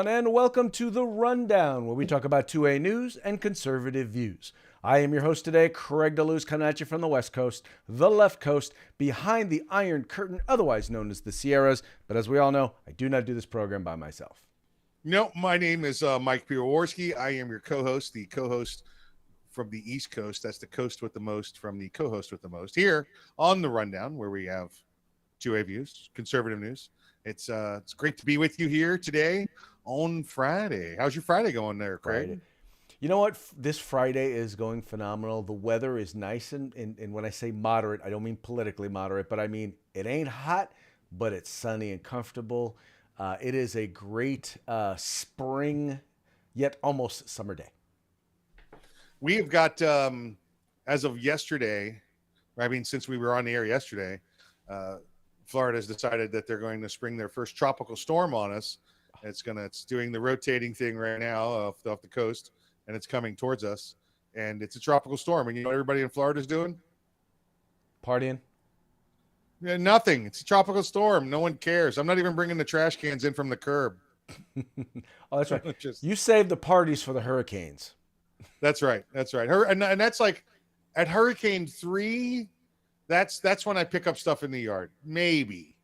everyone, and welcome to The Rundown, where we talk about 2A news and conservative views. I am your host today, Craig DeLuz, coming at you from the West Coast, the left coast, behind the Iron Curtain, otherwise known as the Sierras. But as we all know, I do not do this program by myself. No, my name is Mike Piwowarski. I am your co-host, the co-host from the East Coast. That's the coast with the most from the co-host with the most. Here on The Rundown, where we have 2A views, conservative news. It's great to be with you here today on Friday. How's your Friday going there, Craig? Friday. You know what? This Friday is going phenomenal. The weather is nice, and when I say moderate, I don't mean politically moderate, but I mean it ain't hot, but it's sunny and comfortable. It is a great spring, yet almost summer day. We have got, as of yesterday, I mean, since we were on the air yesterday, Florida has decided that they're going to spring their first tropical storm on us. It's doing the rotating thing right now off the coast, and it's coming towards us. And it's a tropical storm. And you know what everybody in Florida is doing? Partying? Yeah, nothing. It's a tropical storm. No one cares. I'm not even bringing the trash cans in from the curb. Oh, that's right. You saved the parties for the hurricanes. That's right. That's right. And that's like at Hurricane 3. That's when I pick up stuff in the yard. Maybe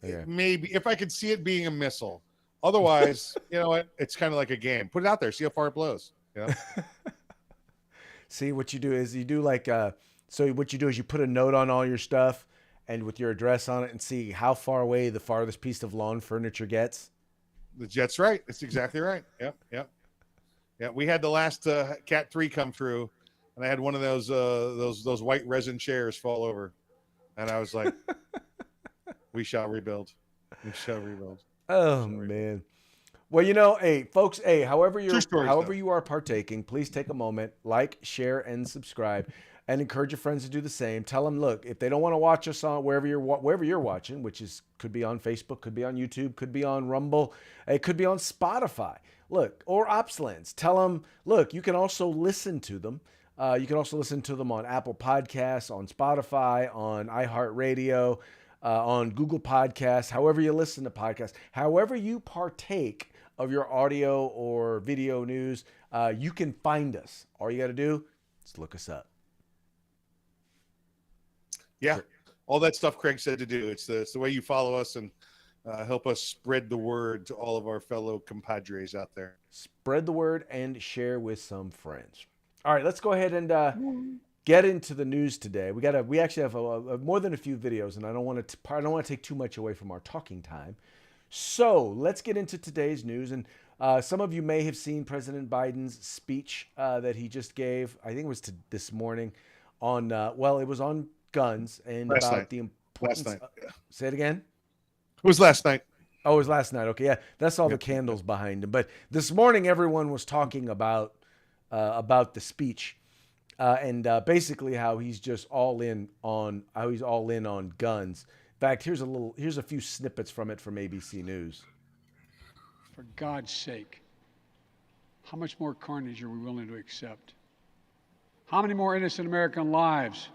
if I could see it being a missile. Otherwise, you know what? It's kind of like a game. Put it out there. See how far it blows. You know? See, what you do is you do like so what you do is you put a note on all your stuff and with your address on it and see how far away the farthest piece of lawn furniture gets. That's right. That's exactly right. Yep. Yeah, we had the last Cat 3 come through, and I had one of those white resin chairs fall over, and I was like, "We shall rebuild. We shall rebuild." Oh man. Well, you know, hey folks, however stories, you are partaking, please take a moment, like, share, and subscribe, and encourage your friends to do the same. Tell them, look, if they don't want to watch us on wherever you're watching, which could be on Facebook, could be on YouTube, could be on Rumble, it could be on Spotify. Look, or Opslands. Tell them, look, you can also listen to them. You can also listen to them on Apple Podcasts, on Spotify, on iHeartRadio, on Google Podcasts, however you listen to podcasts, however you partake of your audio or video news, you can find us. All you got to do is look us up. Yeah, all that stuff Craig said to do. It's the way you follow us and help us spread the word to all of our fellow compadres out there. Spread the word and share with some friends. All right, let's go ahead and get into the news today. We actually have more than a few videos, and I don't want to take too much away from our talking time. So let's get into today's news. And some of you may have seen President Biden's speech that he just gave. I think it was this morning on it was on guns and last about night. the importance. Last night. Say it again. It was last night. Oh, it was last night. Okay, yeah, that's all the candles behind him. But this morning, everyone was talking about the speech and basically how he's just all in on guns. In fact, here's a few snippets from it from ABC News. For God's sake, how much more carnage are we willing to accept? How many more innocent American lives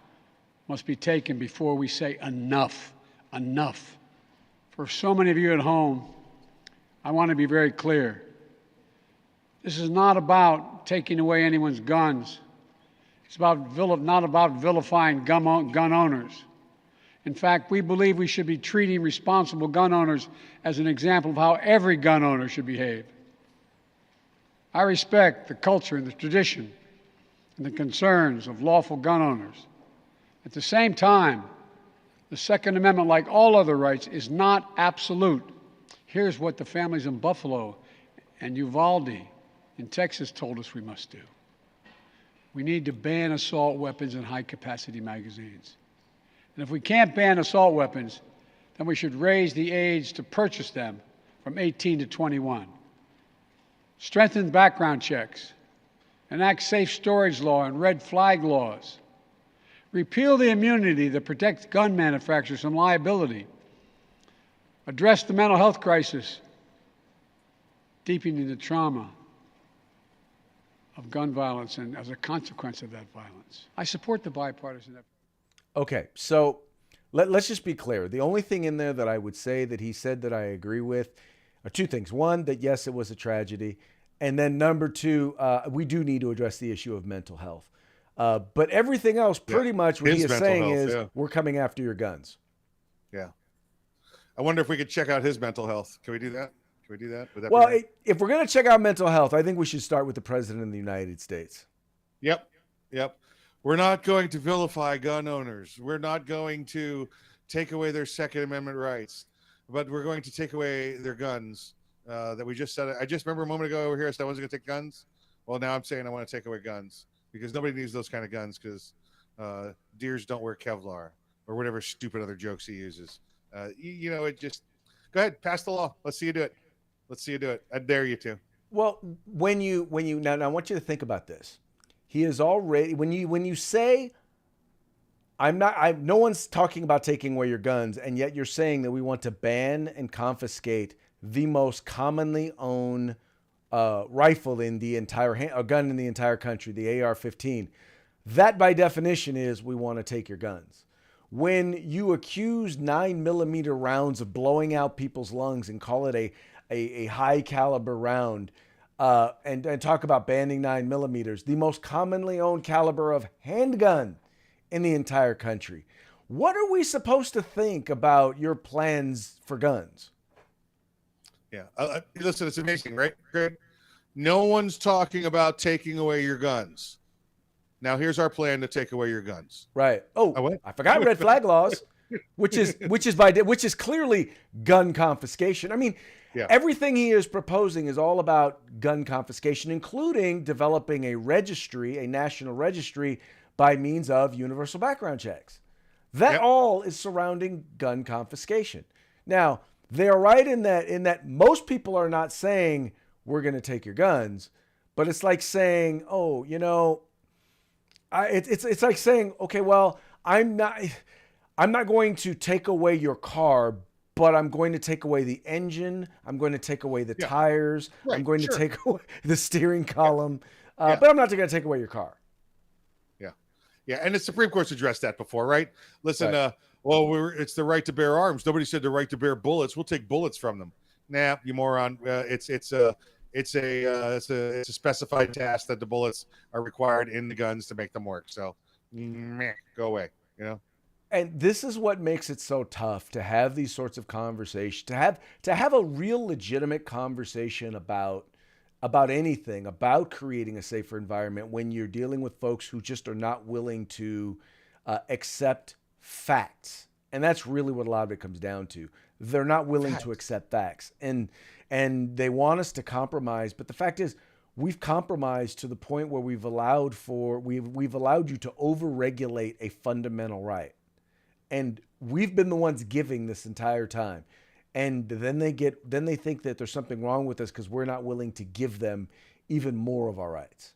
must be taken before we say enough? Enough. For so many of you at home, I want to be very clear. This is not about taking away anyone's guns. It's not about vilifying gun owners. In fact, we believe we should be treating responsible gun owners as an example of how every gun owner should behave. I respect the culture and the tradition and the concerns of lawful gun owners. At the same time, the Second Amendment, like all other rights, is not absolute. Here's what the families in Buffalo and Uvalde in Texas told us we must do. We need to ban assault weapons and high-capacity magazines. And if we can't ban assault weapons, then we should raise the age to purchase them from 18 to 21. Strengthen background checks, enact safe storage law and red flag laws. Repeal the immunity that protects gun manufacturers from liability. Address the mental health crisis, deepening the trauma of gun violence and as a consequence of that violence. I support the bipartisan effort. Okay, so let's just be clear. The only thing in there that I would say that he said that I agree with two things. One, that yes, it was a tragedy. And then number two, we do need to address the issue of mental health. But everything else, pretty much what he His is mental saying health, is yeah. we're coming after your guns. Yeah. I wonder if we could check out his mental health. Can we do that? Can we do that? Would that Well, be right? if we're going to check out mental health, I think we should start with the president of the United States. Yep. Yep. We're not going to vilify gun owners. We're not going to take away their Second Amendment rights, but we're going to take away their guns. That we just said. I just remember a moment ago over here I said I wasn't going to take guns. Well, now I'm saying I want to take away guns because nobody needs those kind of guns because deers don't wear Kevlar or whatever stupid other jokes he uses. It just go ahead, pass the law. Let's see you do it. Let's see you do it. I dare you to. Well, when you now I want you to think about this. He is already when you say no one's talking about taking away your guns, and yet you're saying that we want to ban and confiscate the most commonly owned rifle in the entire a gun in the entire country, the AR-15. That by definition is we want to take your guns. When you accuse 9mm rounds of blowing out people's lungs and call it a high caliber round, and talk about banning 9mm, the most commonly owned caliber of handgun in the entire country. What are we supposed to think about your plans for guns? Yeah. Listen, it's amazing, right, Greg? No one's talking about taking away your guns. Now, here's our plan to take away your guns. Right. Oh, what? I forgot red flag laws, which is clearly gun confiscation. I mean, everything he is proposing is all about gun confiscation, including developing a registry, a national registry, by means of universal background checks. That all is surrounding gun confiscation. Now, they are right in that most people are not saying we're going to take your guns, but it's like saying, oh, it's like saying, okay, well, I'm not going to take away your car, but I'm going to take away the engine. I'm going to take away the tires. Right, I'm going to take away the steering column, but I'm not going to take away your car. Yeah, and the Supreme Court's addressed that before, right? Listen, Right. It's the right to bear arms. Nobody said the right to bear bullets. We'll take bullets from them. Nah, you moron. It's a specified task that the bullets are required in the guns to make them work. So, go away. And this is what makes it so tough to have these sorts of conversations, to have a real legitimate conversation about anything, about creating a safer environment when you're dealing with folks who just are not willing to accept facts. And that's really what a lot of it comes down to. They're not willing to accept facts. And they want us to compromise. But the fact is, we've compromised to the point where we've allowed you to overregulate a fundamental right. And we've been the ones giving this entire time. And then they think that there's something wrong with us because we're not willing to give them even more of our rights.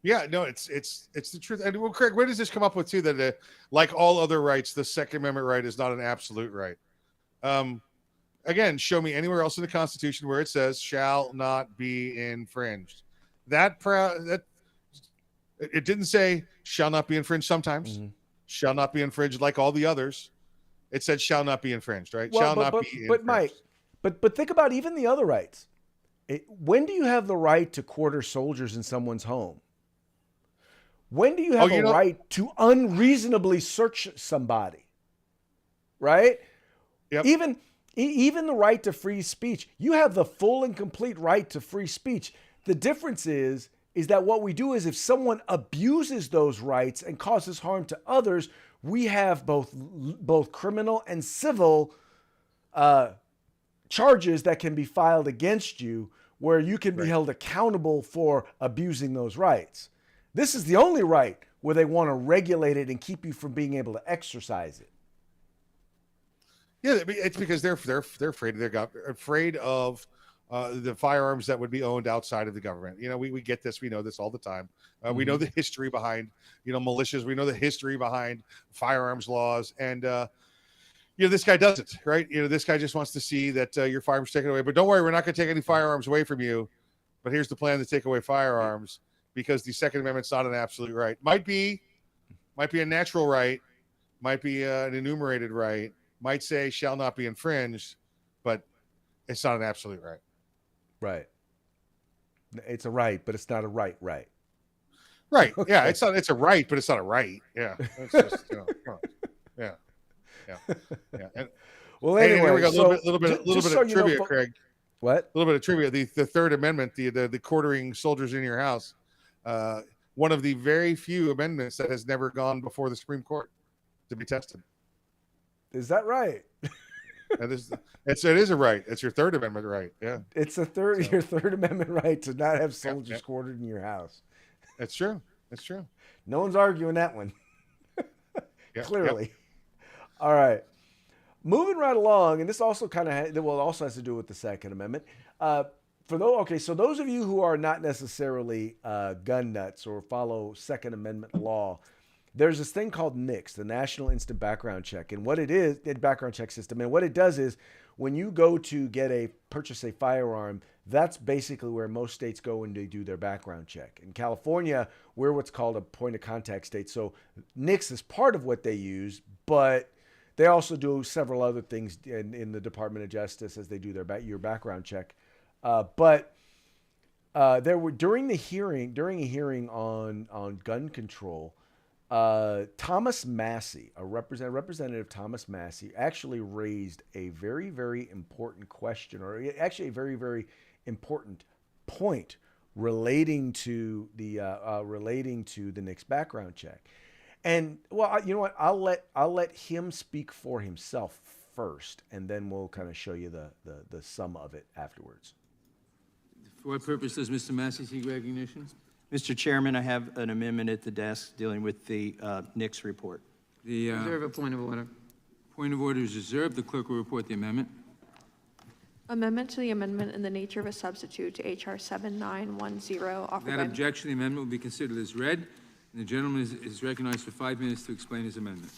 Yeah, no, it's the truth. And well, Craig, where does this come up with too? That like all other rights, the Second Amendment right is not an absolute right. Again, show me anywhere else in the Constitution where it says shall not be infringed. That it didn't say shall not be infringed sometimes. Mm-hmm. Shall not be infringed like all the others. It said shall not be infringed, right? Well, shall not be infringed. But Mike, but think about even the other rights. When do you have the right to quarter soldiers in someone's home? When do you have a right to unreasonably search somebody? Right? Yep. Even the right to free speech. You have the full and complete right to free speech. The difference is that what we do is if someone abuses those rights and causes harm to others, we have both criminal and civil charges that can be filed against you where you can be held accountable for abusing those rights. This is the only right where they want to regulate it and keep you from being able to exercise it. Yeah, it's because they're afraid of the firearms that would be owned outside of the government. We get this. We know this all the time. We know the history behind, militias. We know the history behind firearms laws. And, this guy doesn't, right? This guy just wants to see that your firearms taken away. But don't worry, we're not going to take any firearms away from you. But here's the plan to take away firearms because the Second Amendment's not an absolute right. Might be a natural right. Might be an enumerated right. Might say shall not be infringed. But It's not an absolute right. Right. It's a right, but it's not a right. Right. Okay. Yeah. It's a right, but it's not a right. Yeah. It's just, come on. Yeah. And, Well, hey, and anyway, here we go. A so little bit just of so you know, trivia, Craig. What? A little bit of trivia. The Third Amendment, the quartering soldiers in your house, one of the very few amendments that has never gone before the Supreme Court to be tested. Is that right? It is a right. It's your Third Amendment right. Yeah. It's your Third Amendment right to not have soldiers quartered in your house. That's true. That's true. No one's arguing that one. Clearly. Yep. All right. Moving right along, and this also kind of also has to do with the Second Amendment. So those of you who are not necessarily gun nuts or follow Second Amendment law, there's this thing called NICS, the National Instant Background Check, and what it is, the background check system, and what it does is when you go to purchase a firearm, that's basically where most states go and they do their background check. In California, we're what's called a point of contact state, so NICS is part of what they use, but they also do several other things in the Department of Justice as they do your background check. But there were during a hearing on gun control, Thomas Massey, Representative Thomas Massey, actually raised a very, very important question, or actually a very, very important point relating to the NICS background check. And well, you know what? I'll let him speak for himself first, and then we'll kind of show you the sum of it afterwards. For what purpose does Mr. Massey seek recognition? Mr. Chairman, I have an amendment at the desk dealing with the NICS report. Reserve a point of order. Point of order is reserved. The clerk will report the amendment. Amendment to the amendment in the nature of a substitute to H.R. 7910, offered That by... objection, the amendment will be considered as read, and the gentleman is recognized for 5 minutes to explain his amendment.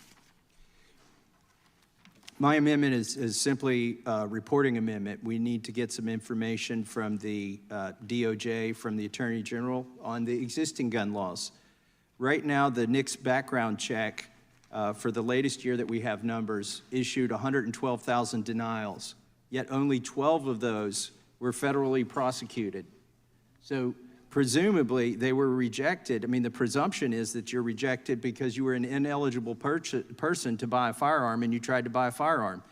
My amendment is simply a reporting amendment. We need to get some information from the DOJ, from the Attorney General on the existing gun laws. Right now, the NICS background check for the latest year that we have numbers issued 112,000 denials, yet only 12 of those were federally prosecuted. So presumably they were rejected. I mean, the presumption is that you're rejected because you were an ineligible person to buy a firearm and you tried to buy a firearm.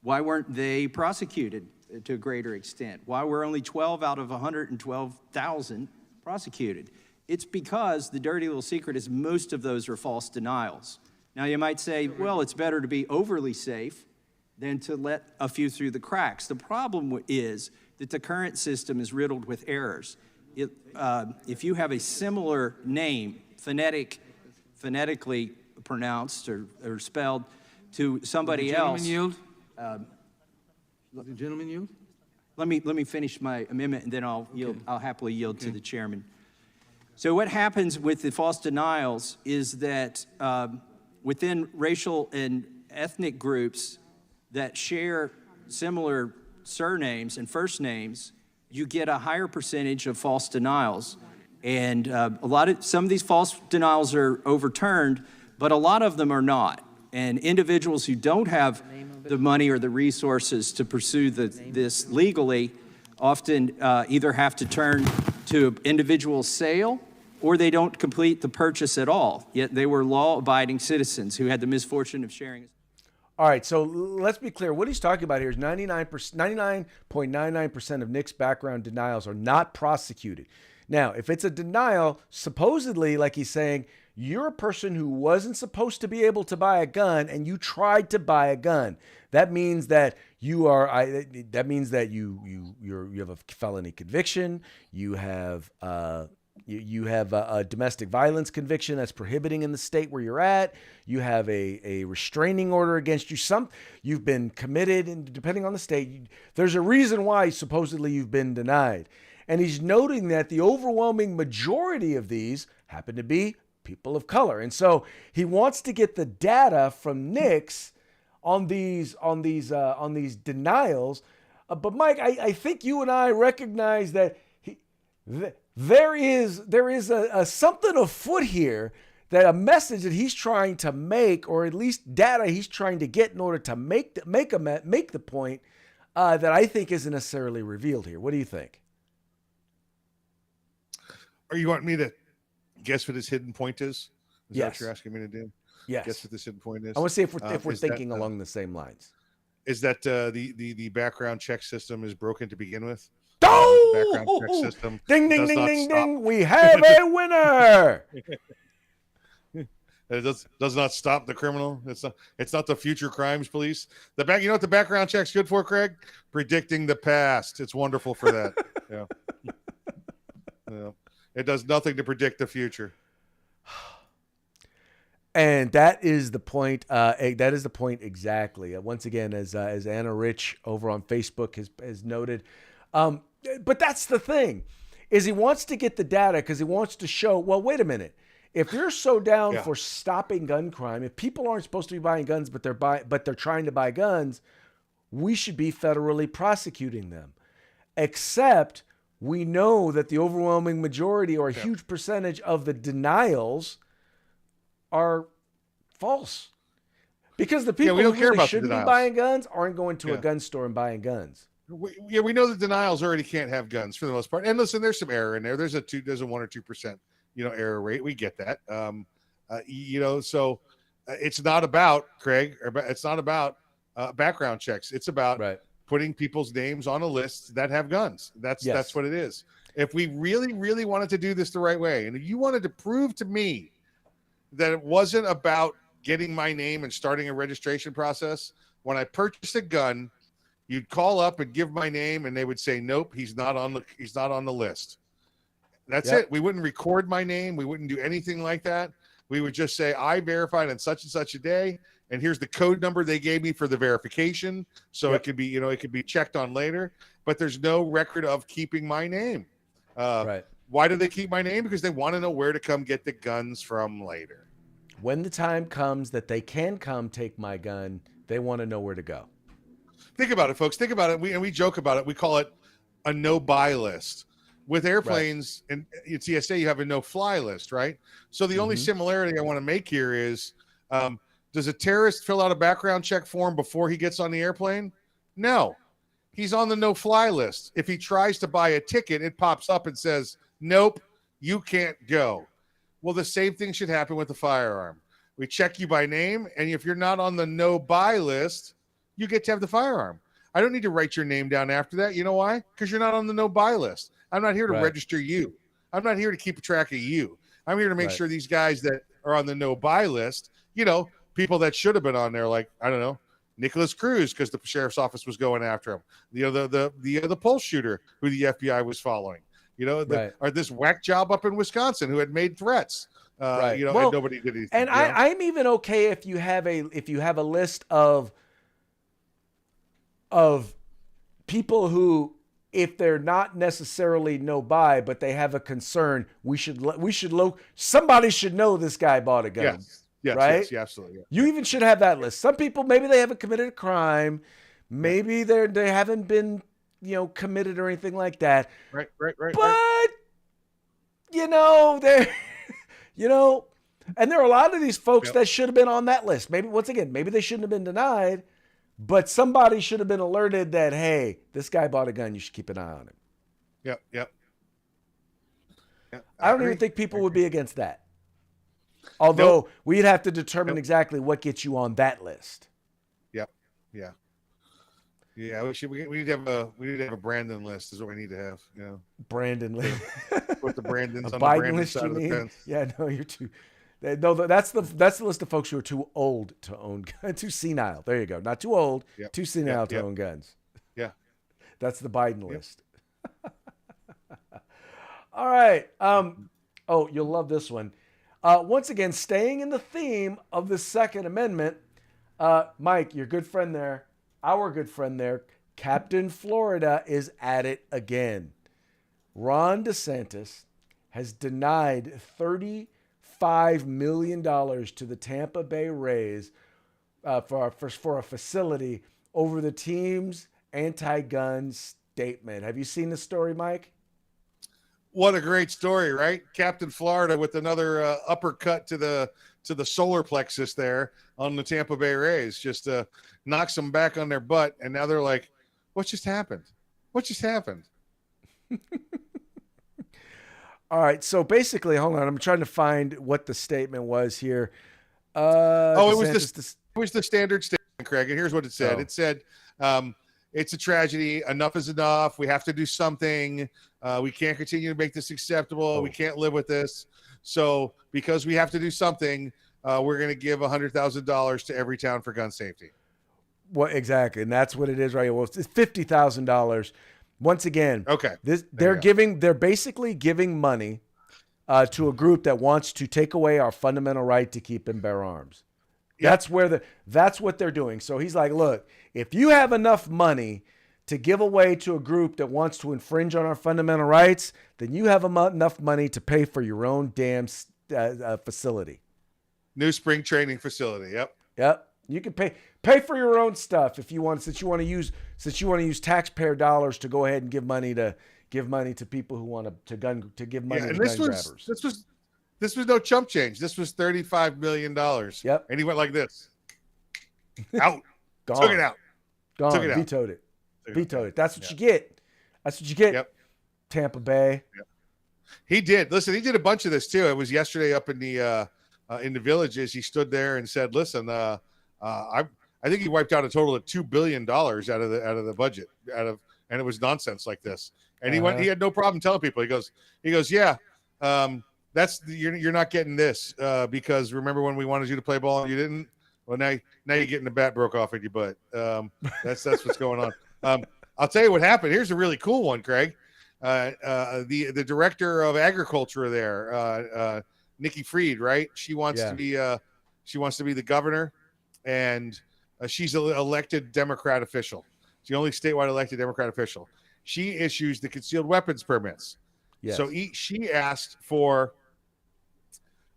Why weren't they prosecuted to a greater extent? Why were only 12 out of 112,000 prosecuted? It's because the dirty little secret is most of those are false denials. Now you might say, well, it's better to be overly safe than to let a few through the cracks. The problem is that the current system is riddled with errors. If you have a similar name, phonetically pronounced or spelled to somebody else. Yield? The gentleman yield? Let me finish my amendment and then I'll yield. I'll happily yield to the chairman. So what happens with the false denials is that within racial and ethnic groups that share similar surnames and first names, you get a higher percentage of false denials. And some of these false denials are overturned, but a lot of them are not. And individuals who don't have the money or the resources to pursue this legally often either have to turn to individual sale or they don't complete the purchase at all. Yet they were law-abiding citizens who had the misfortune of sharing. All right, so let's be clear. What he's talking about here is 99.99% of NICS background denials are not prosecuted. Now, if it's a denial, supposedly, like he's saying, you're a person who wasn't supposed to be able to buy a gun and you tried to buy a gun. That means that you are. That means that you have a felony conviction. You have You have a domestic violence conviction that's prohibiting in the state where you're at. You have a restraining order against you. You've been committed, and depending on the state, there's a reason why supposedly you've been denied. And he's noting that the overwhelming majority of these happen to be people of color. And so he wants to get the data from NICS on these denials. But Mike, I think you and I recognize that there is a something afoot here, that a message that he's trying to make, or at least data he's trying to get in order to make the point, that I think isn't necessarily revealed here. What do you think? Or you want me to guess what his hidden point is? Is that Yes. what you're asking me to do? Yes. Guess what this hidden point is? I want to see if we're Is thinking that, along the same lines. Is that the background check system is broken to begin with? Oh! Background check system. Ding, ding, does ding, not ding, stop. ding. We have a winner. It does not stop the criminal. It's not the future crimes police. You know what the background check's good for, Craig? Predicting the past. It's wonderful for that. Yeah. Yeah. It does nothing to predict the future. And that is the point. That is the point exactly. Once again, as Anna Rich over on Facebook has noted. But that's the thing, is he wants to get the data because he wants to show. Well, wait a minute. If you're so down for stopping gun crime, if people aren't supposed to be buying guns, but they're trying to buy guns, we should be federally prosecuting them. Except we know that the overwhelming majority or a huge percentage of the denials are false, because the people we don't who care really about the shouldn't be denials. buying guns aren't going to a gun store and buying guns. We know that denials already can't have guns for the most part. And listen, there's some error in there. There's a 1 or 2%, error rate. We get that. So it's not about, Craig, it's not about background checks. It's about putting people's names on a list that have guns. That's what it is. If we really, really wanted to do this the right way, and if you wanted to prove to me that it wasn't about getting my name and starting a registration process, when I purchased a gun, you'd call up and give my name, and they would say, "Nope, he's not on the list." That's it. We wouldn't record my name. We wouldn't do anything like that. We would just say, "I verified on such and such a day, and here's the code number they gave me for the verification." So it could be, it could be checked on later. But there's no record of keeping my name. Why do they keep my name? Because they want to know where to come get the guns from later. When the time comes that they can come take my gun, they want to know where to go. Think about it, folks. Think about it. We joke about it. We call it a no-buy list. With airplanes and TSA, you have a no-fly list, right? So the only similarity I want to make here is, does a terrorist fill out a background check form before he gets on the airplane? No. He's on the no-fly list. If he tries to buy a ticket, it pops up and says, "Nope, you can't go." Well, the same thing should happen with the firearm. We check you by name, and if you're not on the no-buy list, you get to have the firearm. I don't need to write your name down after that. You know why? Because you're not on the no-buy list. I'm not here to register you. I'm not here to keep track of you. I'm here to make sure these guys that are on the no-buy list, people that should have been on there, like, I don't know, Nicholas Cruz, because the sheriff's office was going after him. The pulse shooter who the FBI was following. Or this whack job up in Wisconsin who had made threats. And nobody did anything. And I'm even okay if you have a list of people who, if they're not necessarily no buy, but they have a concern, somebody should know this guy bought a gun. Yes, right? Yes, absolutely. Yeah. You even should have that list. Some people, maybe they haven't committed a crime, maybe they haven't been, committed or anything like that. Right. But they're, and there are a lot of these folks that should have been on that list. Maybe they shouldn't have been denied. But somebody should have been alerted that, hey, this guy bought a gun. You should keep an eye on him. Yep. I don't even think people would be against that. Although we'd have to determine exactly what gets you on that list. Yep. Yeah. Yeah. We need to have a Brandon list. Is what we need to have. Brandon list. Put the Brandons on the Biden Brandon list, side you of the mean? fence. Yeah. No, you're too. No, that's the list of folks who are too old to own guns, too senile. There you go. Not too old, too senile to own guns. Yeah. That's the Biden list. All right. You'll love this one. Once again, staying in the theme of the Second Amendment, Mike, your good friend there, our good friend there, Captain Florida is at it again. Ron DeSantis has denied $35 million to the Tampa Bay Rays for a facility over the team's anti-gun statement. Have you seen the story, Mike? What a great story, right? Captain Florida with another uppercut to the solar plexus there on the Tampa Bay Rays, just knocks them back on their butt, and now they're like, What just happened? What just happened? All right. So basically, hold on. I'm trying to find what the statement was here. It was DeSantis, it was the standard statement, Craig. And here's what it said. Oh. It said, it's a tragedy. Enough is enough. We have to do something. We can't continue to make this acceptable. We can't live with this. So because we have to do something, we're going to give $100,000 to every town for gun safety. What exactly? And that's what it is, right? Well, it's $50,000. Once again, Okay. They're basically giving money to a group that wants to take away our fundamental right to keep and bear arms. Yep. That's what they're doing. So he's like, look, if you have enough money to give away to a group that wants to infringe on our fundamental rights, then you have enough money to pay for your own damn facility. New spring training facility. Yep. You can pay for your own stuff if you want, since you want to use taxpayer dollars to go ahead and give money to people who want to give money to gun grabbers. This was no chump change. This was $35 million. Yep. And he went like this. Out. Gone. Took it out. Gone. Took it out. Vetoed it. Vetoed it. That's what you get. That's what you get. Yep. Tampa Bay. Yep. He did. Listen, he did a bunch of this too. It was yesterday up in the villages. He stood there and said, listen, I think he wiped out a total of $2 billion out of the budget, and it was nonsense like this. And he had no problem telling people. He goes, yeah, you're not getting this because remember when we wanted you to play ball and you didn't? Well, now you're getting the bat broke off in your butt. That's what's going on. I'll tell you what happened. Here's a really cool one, Craig. The director of agriculture there, Nikki Fried, right? She wants to be the governor, and she's an elected Democrat official. She's the only statewide elected Democrat official. She issues the concealed weapons permits. Yes. So she asked for,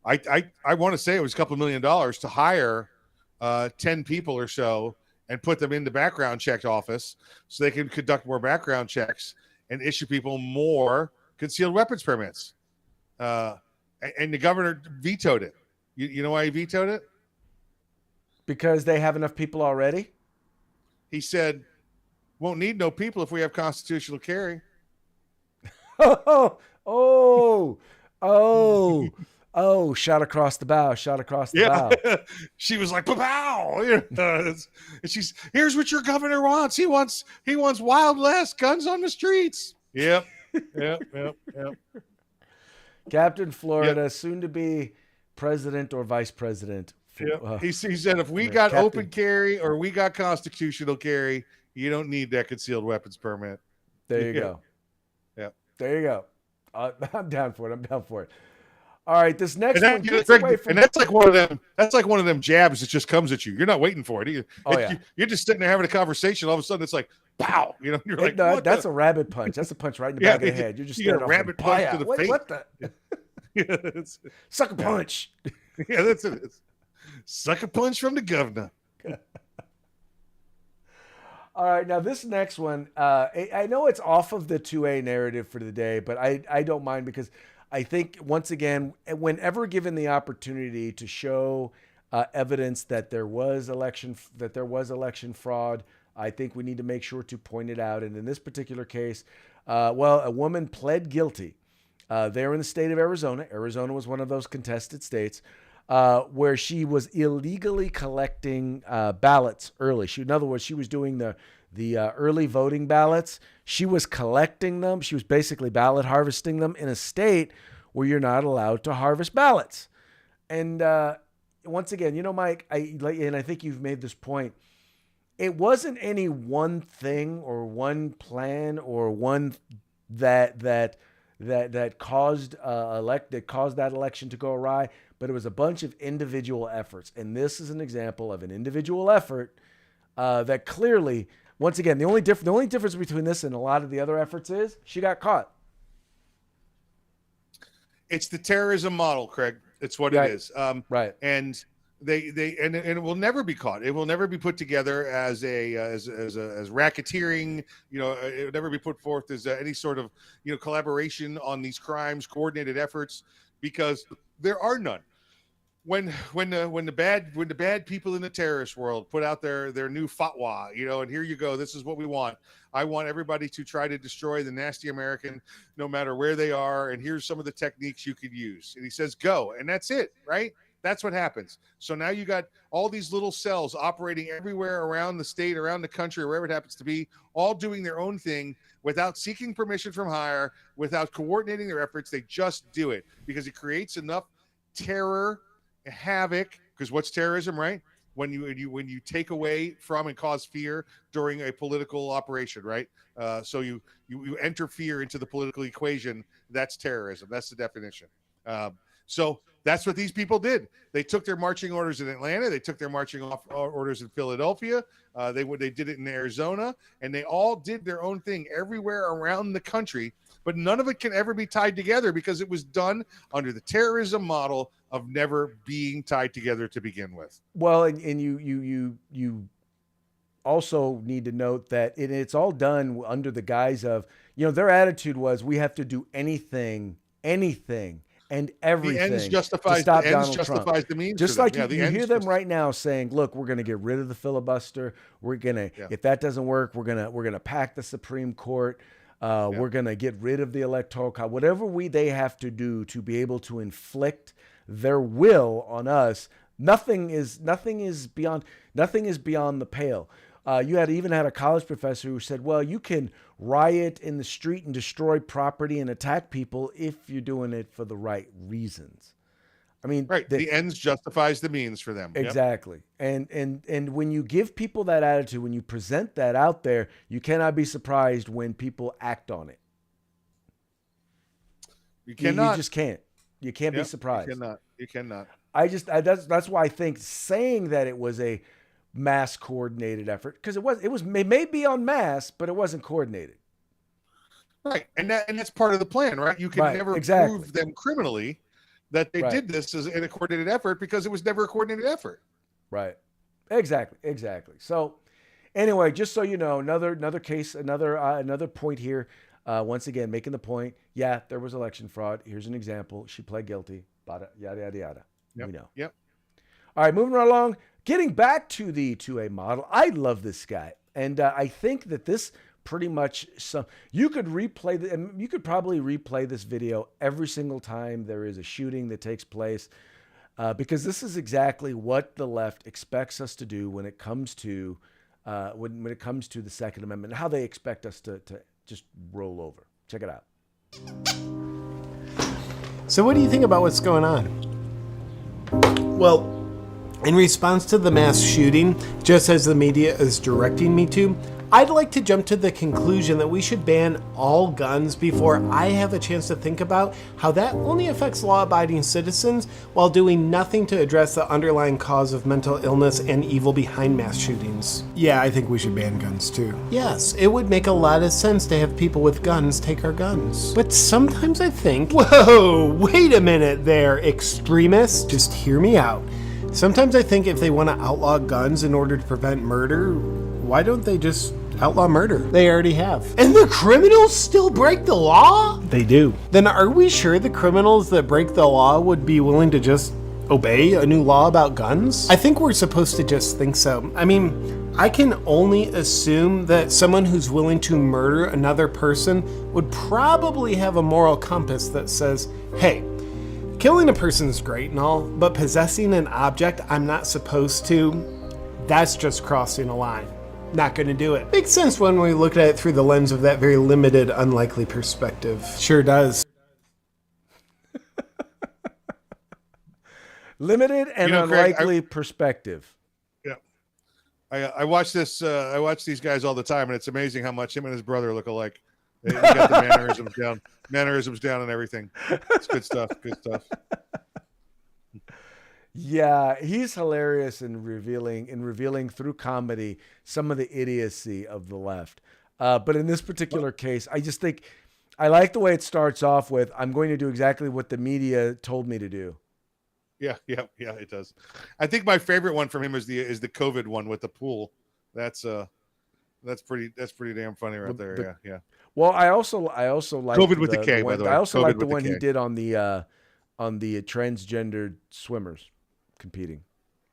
I want to say it was a couple $1 million to hire 10 people or so and put them in the background check office so they can conduct more background checks and issue people more concealed weapons permits. And the governor vetoed it. You know why he vetoed it? Because they have enough people already? He said, won't need no people if we have constitutional carry. Shot across the bow, bow. She was like, pow. Here's what your governor wants. He wants Wild West, guns on the streets. Yep. Captain Florida, soon to be president or vice president. He said, if we got open carry or we got constitutional carry, you don't need that concealed weapons permit. There you go. Yeah. There you go. I'm down for it. All right, this next one gets away from... And that's like one of them. That's like one of them jabs that just comes at you. You're not waiting for it. You're just sitting there having a conversation. All of a sudden, it's like, pow. You're like, that's a rabbit punch. That's a punch right in the back of the head. You're just getting a rabbit punch to the face. What the? Sucker punch. Yeah, that's it. Sucker punch from the governor. All right, now this next one, I know it's off of the 2A narrative for the day, but I don't mind because I think, once again, whenever given the opportunity to show evidence that there was election fraud, I think we need to make sure to point it out. And in this particular case, a woman pled guilty there in the state of Arizona. Arizona was one of those contested states where she was illegally collecting ballots early. In other words, she was doing the early voting ballots. She was collecting them. She was basically ballot harvesting them in a state where you're not allowed to harvest ballots. And once again, Mike, I think you've made this point. It wasn't any one thing or one plan or one that caused that election to go awry, but it was a bunch of individual efforts. And this is an example of an individual effort that clearly, once again, the only difference between this and a lot of the other efforts is she got caught. It's the terrorism model, Craig. It's what it is. Right. And and it will never be caught. It will never be put together as racketeering. It will never be put forth as any sort of collaboration on these crimes, coordinated efforts, because there are none. when the bad people in the terrorist world put out their new fatwa, and here you go, this is what we want. I want everybody to try to destroy the nasty American, no matter where they are, and here's some of the techniques you could use. And he says, go, and that's it, right? That's what happens. So now you got all these little cells operating everywhere around the state, around the country, or wherever it happens to be, all doing their own thing without seeking permission from higher, without coordinating their efforts. They just do it because it creates enough terror, havoc. Because what's terrorism, right? When you take away from and cause fear during a political operation, right? So you enter fear into the political equation. That's terrorism. That's the definition. So that's what these people did. They took their marching orders in Atlanta. They took their marching orders in Philadelphia. They did it in Arizona, and they all did their own thing everywhere around the country. But none of it can ever be tied together because it was done under the terrorism model of never being tied together to begin with. Well, and you also need to note that it's all done under the guise of, their attitude was we have to do anything and everything. The ends justifies the means. Just like you hear them right now saying, "Look, we're going to get rid of the filibuster. We're going to, if that doesn't work, we're going to pack the Supreme Court. We're going to get rid of the Electoral College. Whatever they have to do to be able to inflict their will on us. Nothing is beyond the pale." You even had a college professor who said, well, you can riot in the street and destroy property and attack people if you're doing it for the right reasons. I mean, right. The ends justifies the means for them. Exactly. Yep. And when you give people that attitude, when you present that out there, you cannot be surprised when people act on it. You cannot. You just can't. You can't be surprised. You cannot. That's why I think saying that it was a mass coordinated effort, because it may be en masse, but it wasn't coordinated. Right. And that's part of the plan, right? You can never prove them criminally that they did this as in a coordinated effort because it was never a coordinated effort. Right. Exactly. So anyway, just so you know, another case, another point here. Once again, making the point, there was election fraud. Here's an example. She pled guilty. Yada, yada, yada. Yep. We know. Yep. All right, moving right along. Getting back to the 2A model, I love this guy. And I think that this pretty much, you could probably replay this video every single time there is a shooting that takes place, because this is exactly what the left expects us to do when it comes to when it comes to the Second Amendment, and how they expect us to just roll over. Check it out. So what do you think about what's going on? Well, in response to the mass shooting, just as the media is directing me to, I'd like to jump to the conclusion that we should ban all guns before I have a chance to think about how that only affects law-abiding citizens while doing nothing to address the underlying cause of mental illness and evil behind mass shootings. Yeah, I think we should ban guns too. Yes, it would make a lot of sense to have people with guns take our guns. But sometimes I think, whoa, wait a minute there, extremists, just hear me out. Sometimes I think if they want to outlaw guns in order to prevent murder, why don't they just outlaw murder? They already have. And the criminals still break the law? They do. Then are we sure the criminals that break the law would be willing to just obey a new law about guns? I think we're supposed to just think so. I mean, I can only assume that someone who's willing to murder another person would probably have a moral compass that says, hey, killing a person is great and all, but possessing an object I'm not supposed to, that's just crossing a line. Not going to do it. Makes sense when we look at it through the lens of that very limited, unlikely perspective. Sure does. Limited and unlikely perspective. Yeah. I watch this. I watch these guys all the time, and it's amazing how much him and his brother look alike. They got the mannerisms down and everything. It's good stuff. Good stuff. Yeah, he's hilarious in revealing through comedy some of the idiocy of the left. But in this particular case, I just think I like the way it starts off with, I'm going to do exactly what the media told me to do. Yeah, it does. I think my favorite one from him is the COVID one with the pool. That's pretty damn funny right there. Yeah. Well, I also like COVID with the K, by the way. I also COVID like the with one the he K. did on the transgendered swimmers. competing.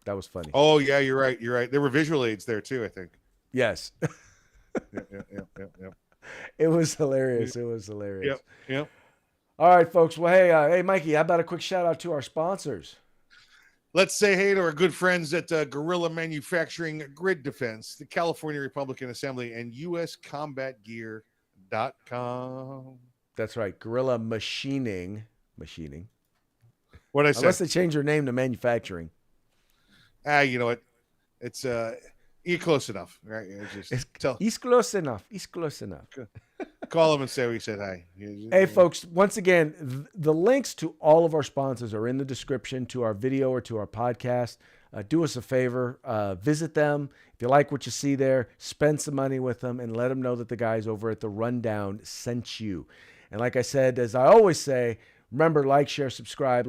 That was funny. Oh yeah, you're right. You're right. There were visual aids there too, I think. Yes. Yep. It was hilarious. It was hilarious. Yep. All right, folks. Well, hey, Mikey, how about a quick shout out to our sponsors? Let's say hey to our good friends at Guerrilla Manufacturing Grid Defense, the California Republican Assembly, and USCombatGear.com. That's right. Guerrilla Machining. What'd I say? Unless they change their name to manufacturing. You know what? It's you're close enough, right? He's close enough. He's close enough. Call him and say we said hi. Hey, folks, once again, the links to all of our sponsors are in the description to our video or to our podcast. Do us a favor, visit them. If you like what you see there, spend some money with them and let them know that the guys over at The Rundown sent you. And like I said, as I always say, remember, like, share, subscribe.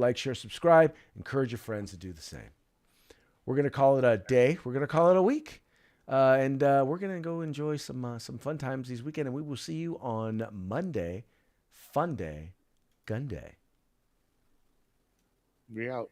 Encourage your friends to do the same. We're going to call it a day. We're going to call it a week. And we're going to go enjoy some fun times these weekend. And we will see you on Monday. Fun day. Gun day. We out.